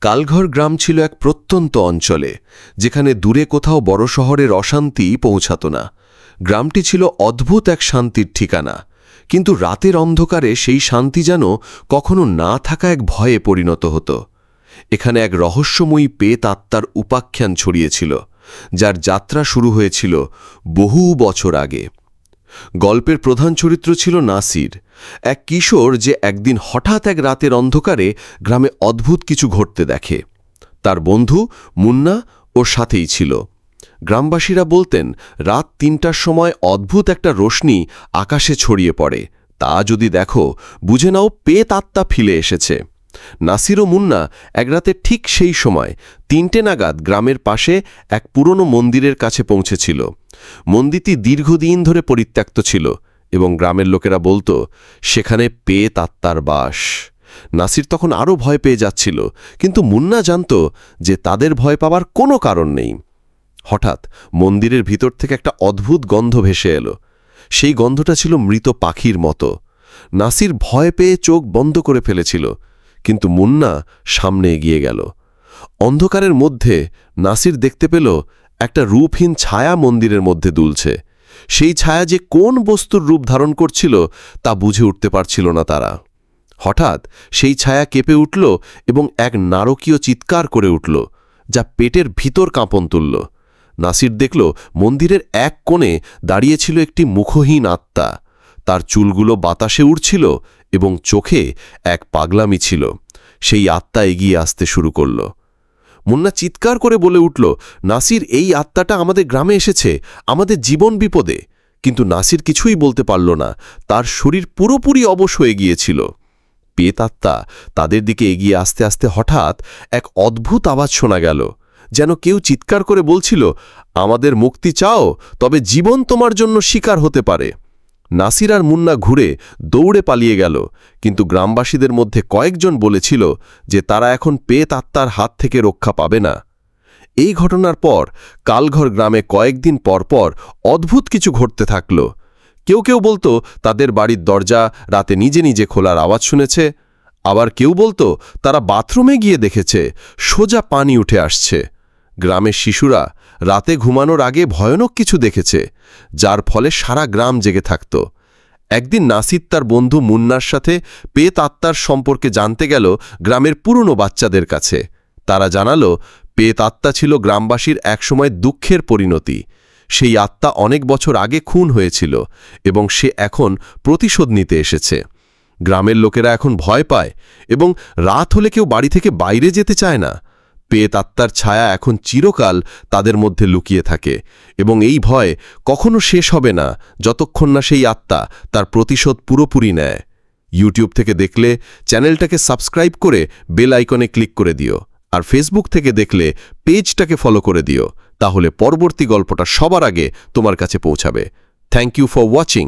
কালঘর গ্রাম ছিল এক প্রত্যন্ত অঞ্চলে, যেখানে দূরে কোথাও বড় শহরের অশান্তি পৌঁছত না। গ্রামটি ছিল অদ্ভুত এক শান্তির ঠিকানা, কিন্তু রাতের অন্ধকারে সেই শান্তি যেন কখনো না থাকা এক ভয়ে পরিণত হতো। এখানে এক রহস্যময়ী পেত আত্মার উপাখ্যান ছড়িয়েছিল, যার যাত্রা শুরু হয়েছিল বহু বছর আগে। গল্পের প্রধান চরিত্র ছিল নাসির, এক কিশোর যে একদিন হঠাৎ এক রাতের অন্ধকারে গ্রামে অদ্ভুত কিছু ঘটতে দেখে। তার বন্ধু মুন্না ওর সাথেই ছিল। গ্রামবাসীরা বলতেন, রাত ৩টার সময় অদ্ভুত একটা রোশনি আকাশে ছড়িয়ে পড়ে, তা যদি দেখো বুঝে নাও পেত আত্মা ফিরে এসেছে। নাসির ও মুন্না এক রাতে ঠিক সেই সময় ৩টে নাগাদ গ্রামের পাশে এক পুরনো মন্দিরের কাছে পৌঁছেছিল। মন্দিরটি দীর্ঘদিন ধরে পরিত্যক্ত ছিল এবং গ্রামের লোকেরা বলতো সেখানে পেত আত্মার বাস। নাসির তখন আরও ভয় পেয়ে যাচ্ছিল, কিন্তু মুন্না জানত যে তাদের ভয় পাবার কোনো কারণ নেই। হঠাৎ মন্দিরের ভিতর থেকে একটা অদ্ভুত গন্ধ ভেসে এলো। সেই গন্ধটা ছিল মৃত পাখির মতো। নাসির ভয় পেয়ে চোখ বন্ধ করে ফেলেছিল, কিন্তু মুন্না সামনে এগিয়ে গেল। অন্ধকারের মধ্যে নাসির দেখতে পেল একটা রূপহীন ছায়া মন্দিরের মধ্যে দুলছে। সেই ছায়া যে কোন বস্তুর রূপ ধারণ করছিল তা বুঝে উঠতে পারছিল না তারা। হঠাৎ সেই ছায়া কেঁপে উঠল এবং এক নারকীয় চিৎকার করে উঠল, যা পেটের ভিতর কাঁপন তুলল। নাসির দেখল মন্দিরের এক কোণে দাঁড়িয়েছিল একটি মুখহীন আত্মা। তার চুলগুলো বাতাসে উড়ছিল এবং চোখে এক পাগলামি ছিল। সেই আত্মা এগিয়ে আসতে শুরু করল। মুন্না চিৎকার করে বলে উঠল, নাসির, এই আত্মাটা আমাদের গ্রামে এসেছে, আমাদের জীবন বিপদে। কিন্তু নাসির কিছুই বলতে পারল না, তার শরীর পুরোপুরি অবশ হয়ে গিয়েছিল। পেত আত্মা তাদের দিকে এগিয়ে আসতে আসতে হঠাৎ এক অদ্ভুত আওয়াজ শোনা গেল, যেন কেউ চিৎকার করে বলছিল, আমাদের মুক্তি চাও, তবে জীবন তোমার জন্য শিকার হতে পারে। নাসির আর মুন্না ঘুরে দৌড়ে পালিয়ে গেল, কিন্তু গ্রামবাসীদের মধ্যে কয়েকজন বলেছিল যে তারা এখন পেত আত্মার হাত থেকে রক্ষা পাবে না। এই ঘটনার পর কালঘর গ্রামে কয়েকদিন পরপর অদ্ভুত কিছু ঘটতে থাকল। কেউ কেউ বলতো তাদের বাড়ির দরজা রাতে নিজে নিজে খোলার আওয়াজ শুনেছে, আবার কেউ বলতো তারা বাথরুমে গিয়ে দেখেছে সোজা পানি উঠে আসছে। গ্রামের শিশুরা রাতে ঘুমানোর আগে ভয়ানক কিছু দেখেছে, যার ফলে সারা গ্রাম জেগে থাকত। একদিন নাসির তার বন্ধু মুন্নার সাথে পেত আত্মার সম্পর্কে জানতে গেল গ্রামের পুরনো বাচ্চাদের কাছে। তারা জানালো পেত আত্মা ছিল গ্রামবাসীর একসময় দুঃখের পরিণতি। সেই আত্মা অনেক বছর আগে খুন হয়েছিল এবং সে এখন প্রতিশোধ নিতে এসেছে। গ্রামের লোকেরা এখন ভয় পায় এবং রাত হলে কেউ বাড়ি থেকে বাইরে যেতে চায় না। পেত আত্মার ছায়া এখন চিরকাল তাদের মধ্যে লুকিয়ে থাকে এবং এই ভয় কখনো শেষ হবে না যতক্ষণ না সেই আত্মা তার প্রতিশোধ পুরোপুরি নেয়। ইউটিউব থেকে দেখলে চ্যানেলটাকে সাবস্ক্রাইব করে বেল আইকনে ক্লিক করে দিও, আর ফেসবুক থেকে দেখলে পেজটাকে ফলো করে দিও, তাহলে পরবর্তী গল্পটা সবার আগে তোমার কাছে পৌঁছাবে। Thank you for watching.